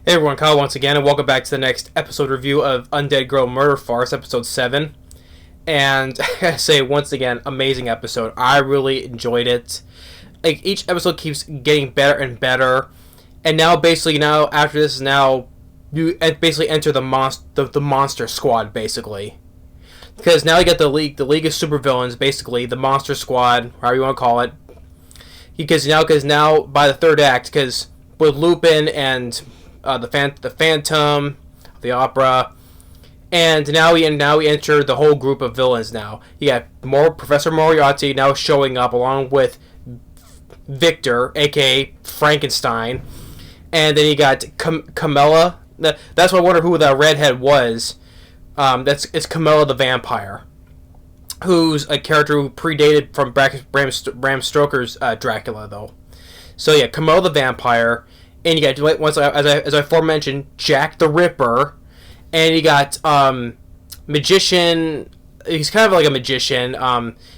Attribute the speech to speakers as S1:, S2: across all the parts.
S1: Hey everyone, Kyle once again, and welcome back to the next episode review of Undead Girl Murder Farce, episode 7. And I say once again, amazing episode. I really enjoyed it. Like, each episode keeps getting better and better. And now, basically, after this, you basically enter the monster squad, basically. Because now you get the League of Supervillains, basically, the monster squad, however you want to call it. Because now, by the third act, because with Lupin and the Phantom, the Opera, and now we enter the whole group of villains. Now you got Professor Moriarty now showing up along with Victor, aka Frankenstein, and then you got Camilla. That's why I wonder who that redhead was. It's Camilla the vampire, who's a character who predated from Bram Stoker's Dracula, though. So yeah, Camilla the vampire. And you got, once as I aforementioned, Jack the Ripper, and you got magician. He's kind of like a magician.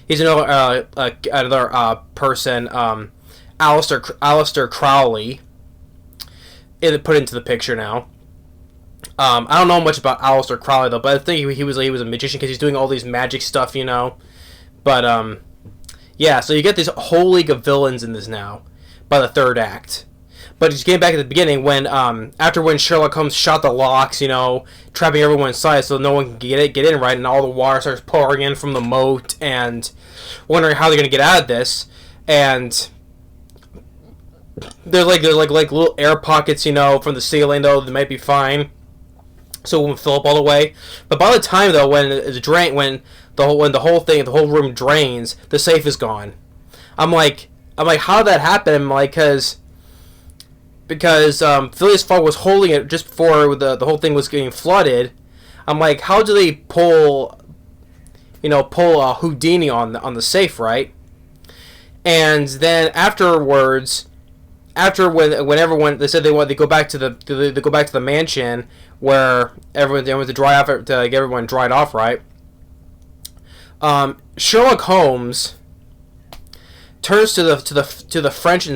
S1: He's another person. Aleister Crowley. Put into the picture now. I don't know much about Aleister Crowley though, but I think he was a magician because he's doing all these magic stuff, But yeah. So you get this whole league of villains in this now by the third act. But just getting back at the beginning, when Sherlock Holmes shot the locks, trapping everyone inside so no one can get in right, and all the water starts pouring in from the moat, and wondering how they're gonna get out of this, and they're like little air pockets, from the ceiling though that might be fine, so it won't fill up all the way. But by the time though, when the whole room drains, the safe is gone. I'm like, how did that happen? I'm like, because Phileas Fogg was holding it just before the whole thing was getting flooded. I'm like, how do they pull Houdini on the safe, right? And then afterwards, when everyone, they said they go back to the mansion where they went to dry off, to get everyone dried off, right? Sherlock Holmes turns to the French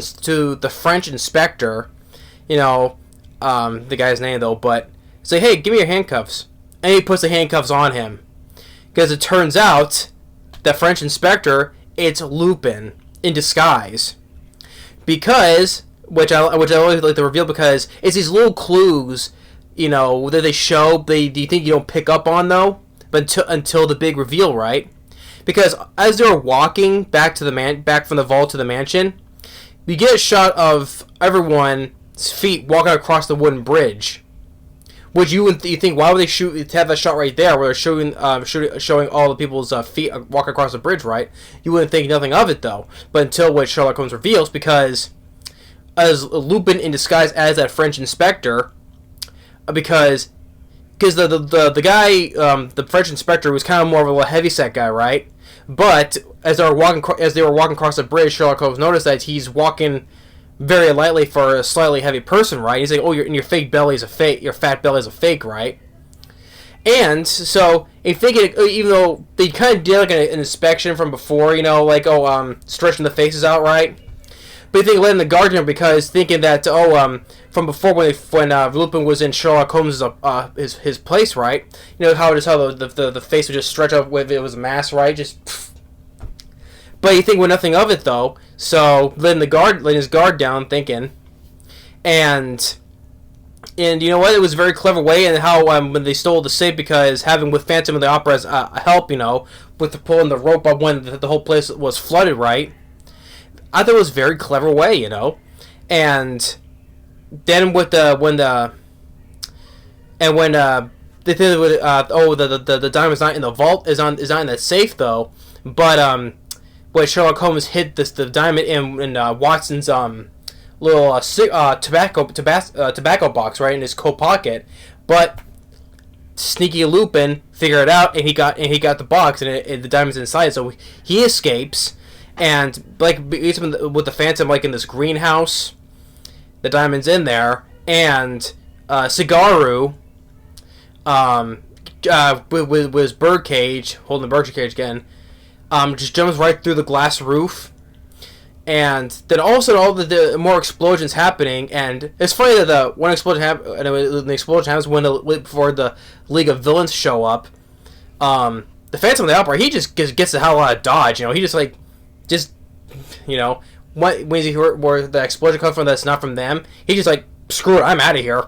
S1: inspector, the guy's name though, but say, hey, give me your handcuffs, and he puts the handcuffs on him, because it turns out the French inspector, it's Lupin in disguise, because which I always like to reveal, because it's these little clues, that they show. Do you think you don't pick up on though, but until the big reveal, right? Because as they're walking back from the vault to the mansion, you get a shot of everyone's feet walking across the wooden bridge. Which you think, why would they have that shot right there where they're showing all the people's feet walk across the bridge, right? You wouldn't think nothing of it though, but until what Sherlock Holmes reveals, because as Lupin in disguise as that French inspector, because the guy, the French inspector, was kind of more of a heavyset guy, right? But as they were walking across the bridge, Sherlock Holmes noticed that he's walking very lightly for a slightly heavy person, right? He's like, "Oh, your fat belly is a fake, right?" And so, even though they kind of did like an inspection from before, stretching the faces out, right? But you think letting the guard in, because thinking that from before when Lupin was in Sherlock Holmes' his place, right? How the face would just stretch up if it was a mask, right? Just. Pfft. But you think nothing of it though. So letting his guard down, thinking, and you know what? It was a very clever way, and how when they stole the safe, because having with Phantom of the Opera as help, with the pulling the rope up when the whole place was flooded, right? I thought it was a very clever way, and then when the diamond's not in the vault, is not in that safe though, but when Sherlock Holmes hid the diamond in Watson's little tobacco box, right, in his coat pocket, but sneaky Lupin figured it out, and he got the box, and the diamond's inside, so he escapes. And like with the Phantom, like in this greenhouse, the diamond's in there, and Cigaru, with his birdcage, holding the birdcage again, just jumps right through the glass roof, And then also all the more explosions happening, and it's funny that the one explosion the explosion happens before the League of Villains show up. The Phantom of the Opera, he just gets the hell out of Dodge. He just when he hear where the explosion comes from, that's not from them. He just screw it, I'm out of here.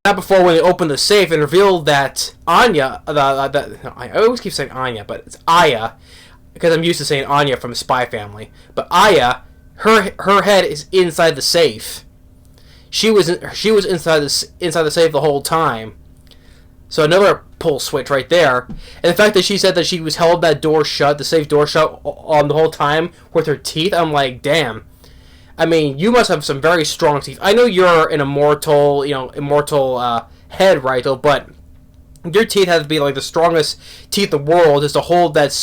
S1: Not before when they open the safe and reveal that Anya, I always keep saying Anya, but it's Aya, because I'm used to saying Anya from Spy Family. But Aya, her head is inside the safe. She was inside the safe the whole time. So another pull switch right there. And the fact that she said that she was held that door shut, the safe door shut, on the whole time with her teeth, I'm like, damn. I mean, you must have some very strong teeth. I know you're an immortal head, right? But your teeth have to be the strongest teeth in the world, just to hold that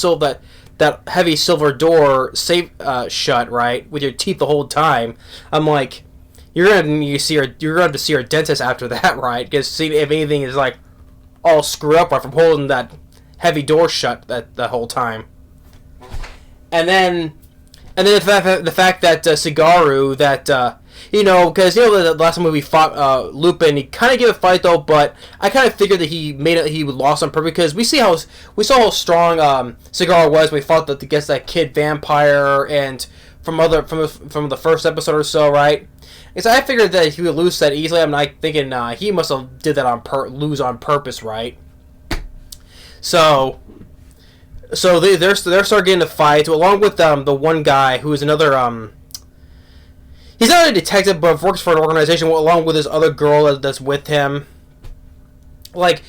S1: heavy silver door safe shut, right, with your teeth the whole time. I'm like, you're gonna have to see your dentist after that, right? Because see if anything is all screwed up right from holding that heavy door shut that whole time. And then the fact that Sigaru, because the last movie fought Lupin, he kind of gave a fight though, but I kind of figured that he lost on purpose, because we saw how strong Sigaru was when we fought against that kid vampire and from the first episode or so, right? And so I figured that he would lose that easily. I'm thinking he must have did that lose on purpose, right? So they're starting getting to fight along with the one guy who is another he's not a detective but works for an organization along with this other girl that's with him. The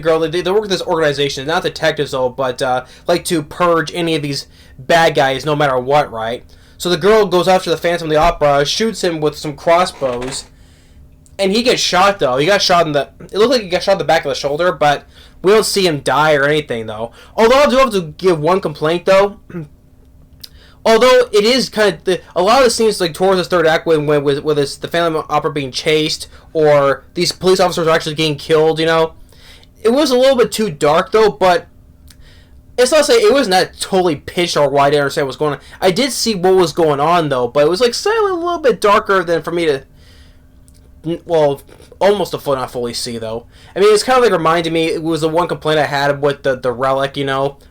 S1: girl, they work with this organization, not detectives though, but to purge any of these bad guys no matter what, right? So the girl goes after the Phantom of the Opera, shoots him with some crossbows, and he gets shot though. He got shot it looked like he got shot in the back of the shoulder, but we don't see him die or anything though. Although I do have to give one complaint though. Although it is kind of a lot of the scenes towards the third act when it's the Phantom of the Opera being chased or these police officers are actually getting killed, it was a little bit too dark though, but it's not to say it wasn't that totally pitched or why I didn't understand what was going on. I did see what was going on though, but it was slightly a little bit darker than for me to, almost not fully see though. I mean, it's kind of reminded me, it was the one complaint I had with the Relic,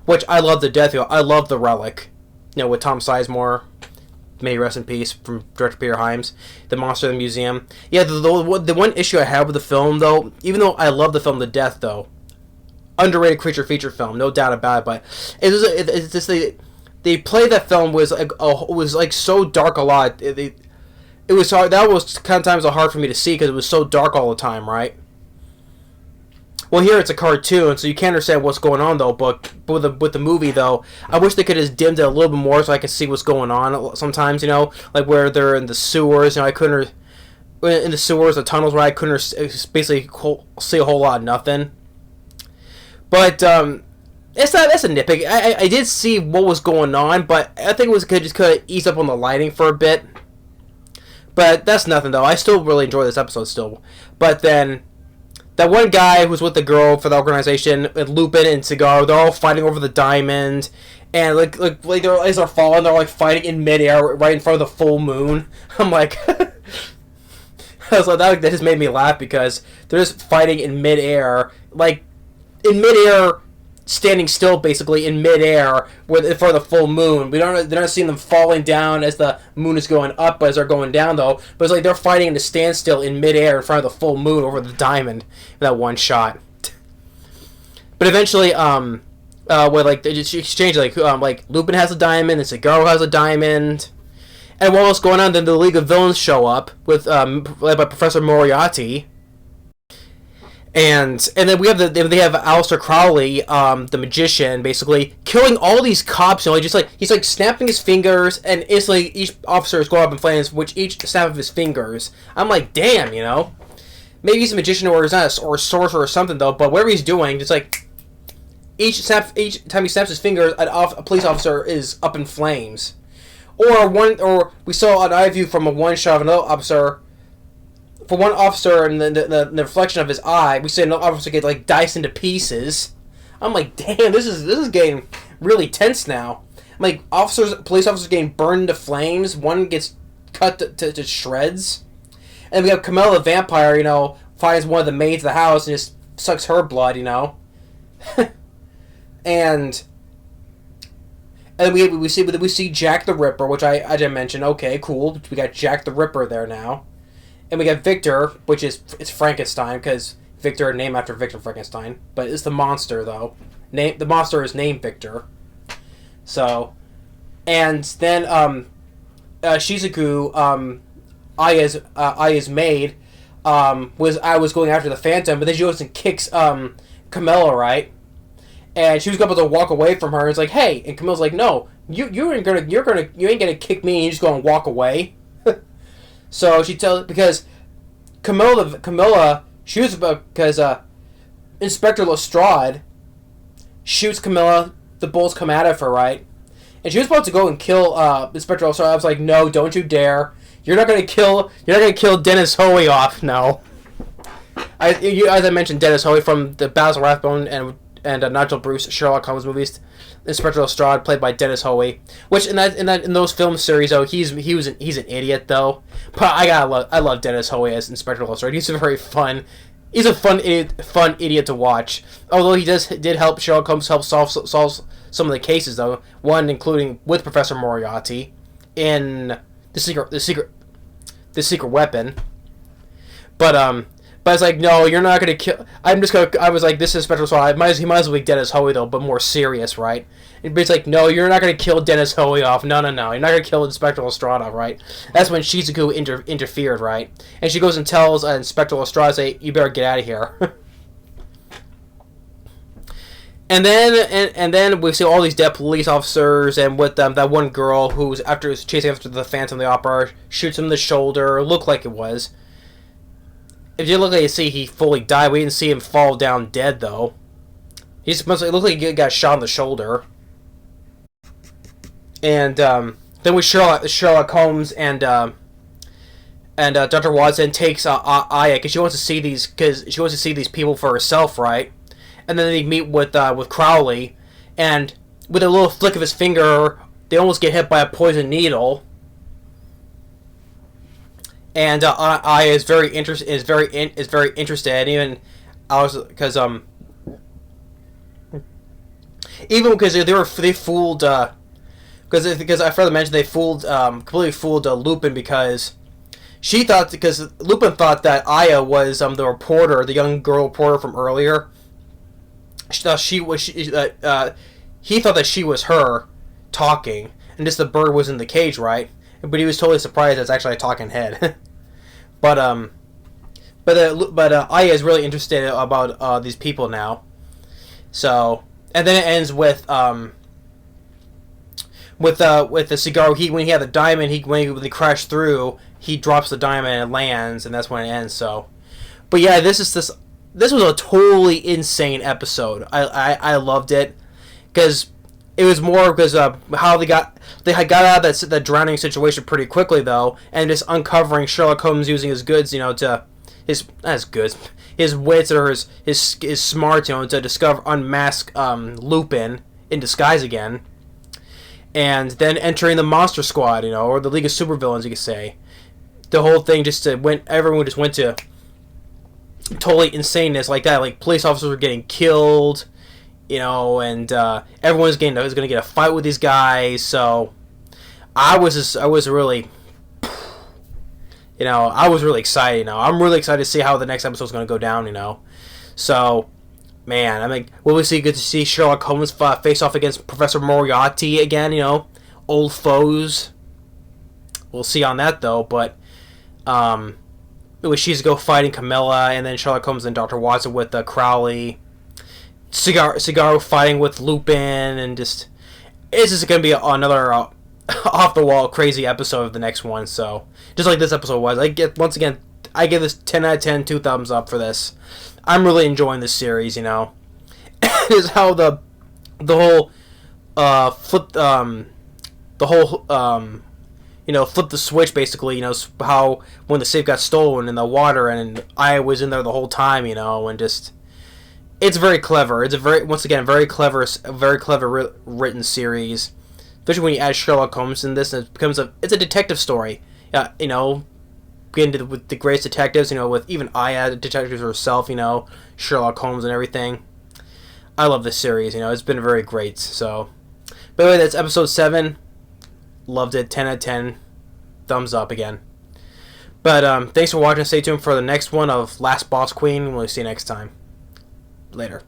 S1: which I love to death. I love the Relic, with Tom Sizemore, may he rest in peace, from director Peter Hyams, the Monster in the Museum. Yeah, the one issue I had with the film though, even though I love the film to death though, underrated creature feature film, no doubt about it, but it's just they played that film was so dark a lot. It was hard. That was kind of times hard for me to see because it was so dark all the time, right? Well, here it's a cartoon, so you can't understand what's going on though. But with the movie though, I wish they could have dimmed it a little bit more so I could see what's going on. Sometimes, where they're in the sewers, I couldn't in the sewers, the tunnels, where I couldn't basically see a whole lot of nothing. But that's a nitpick. I did see what was going on, but I think it was could have eased up on the lighting for a bit. But that's nothing though. I still really enjoy this episode still. But then that one guy who's with the girl for the organization, and Lupin and Cigar, they're all fighting over the diamond, and as they're falling, they're fighting in midair right in front of the full moon. I'm like, I was that just made me laugh because they're just fighting in midair, in midair, standing still basically in midair in front of the full moon. They're not seeing them falling down as the moon is going up as they're going down though. But it's they're fighting in a standstill in midair in front of the full moon over the diamond in that one shot. But eventually, they just exchange Lupin has a diamond and Cigarro has a diamond. And while it's going on, then the League of Villains show up with led by Professor Moriarty. And then they have Aleister Crowley, the magician, basically killing all these cops. He's snapping his fingers, and instantly each officer is going up in flames, which each snap of his fingers. I'm like, damn, maybe he's a magician or he's not or a sorcerer or something though. But whatever he's doing, just each time he snaps his fingers, a police officer is up in flames. Or we saw an eye view from a one shot of another officer. For one officer, and the reflection of his eye, we see another officer get diced into pieces. I'm like, damn, this is getting really tense now. Like, police officers getting burned to flames. One gets cut to shreds. And we have Camilla the vampire, finds one of the maids of the house and just sucks her blood, and we see Jack the Ripper, which I didn't mention. Okay, cool. We got Jack the Ripper there now. And we got Victor, which it's Frankenstein, because Victor, named after Victor Frankenstein. But it's the monster, though. The monster is named Victor. So, and then Shizuku, Aya's maid, was going after the Phantom, but then she goes and kicks Camilla, right? And she was about to walk away from her, and it's like, hey, and Camilla's like, no, you ain't gonna kick me, and you just go and walk away. So she tells, because Camilla shoots, because Inspector Lestrade shoots Camilla, the bullets come out of her, right? And she was about to go and kill Inspector Lestrade. I was like, no, don't you dare. You're not gonna kill Dennis Hoey off, no. As I mentioned, Dennis Hoey from the Basil Rathbone and Nigel Bruce Sherlock Holmes movies. Inspector Lestrade, played by Dennis Hoey, which in those film series, though, he's an idiot though. But I love Dennis Hoey as Inspector Lestrade. He's a fun idiot to watch. Although he did help Sherlock Holmes solve some of the cases though. One including with Professor Moriarty in the secret weapon. But it's like, no, you're not gonna kill. I was like, this is Inspector Lestrade. He might as well be Dennis Hoey though, but more serious, right? But it's like, no, you're not gonna kill Dennis Hoey off. No, you're not gonna kill Inspector Lestrade off, right? That's when Shizuku interfered, right? And she goes and tells Inspector Lestrade, say, you better get out of here. And then we see all these dead police officers, and with them that one girl who's chasing after the Phantom of the Opera, shoots him in the shoulder. Looked like it was. If you look at it, see he fully died. We didn't see him fall down dead though. It looked like he got shot in the shoulder. And then we Sherlock Holmes and Dr. Watson takes Aya because she wants to see these people for herself, right? And then they meet with Crowley, and with a little flick of his finger, they almost get hit by a poison needle. And Aya is very interested. Even because they fooled because I further mentioned they completely fooled Lupin because Lupin thought that Aya was the reporter, the young girl reporter from earlier. He thought that she was her talking, and just the bird was in the cage, right? But he was totally surprised that it's actually a talking head. but Aya is really interested about these people now. So, and then it ends with the cigar. When he had the diamond, when he crashed through, he drops the diamond and it lands, and that's when it ends. So, but yeah, this was a totally insane episode. I loved it because it was more because how they got out of that drowning situation pretty quickly though, and just uncovering Sherlock Holmes using his goods, his wits or his smarts, to unmask Lupin in disguise again, and then entering the Monster Squad, or the League of Supervillains, you could say. The whole thing everyone just went to totally insaneness like that. Like police officers were getting killed, and everyone's going to get a fight with these guys. So I was really excited. I'm really excited to see how the next episode's going to go down. So man, I mean, will we get to see Sherlock Holmes face off against Professor Moriarty again? Old foes. We'll see on that though, but it was Shizuko fighting Camilla, and then Sherlock Holmes and Dr. Watson with Crowley. Cigar fighting with Lupin, and it's just going to be another off-the-wall crazy episode of the next one. So, just like this episode was. I give this 10 out of 10, 2 thumbs up for this. I'm really enjoying this series, Is how the whole flip the switch, basically, how when the safe got stolen in the water and I was in there the whole time, and just, it's very clever. It's a very clever written series. especially when you add Sherlock Holmes in this, and it's a detective story. You know, getting to with the greatest detectives. You know, with even Aya, the detective herself. You know, Sherlock Holmes and everything. I love this series. You know, it's been very great. So, by the way, that's episode 7. Loved it. 10 out of 10. Thumbs up again. But thanks for watching. Stay tuned for the next one of Last Boss Queen. We'll see you next time. Later.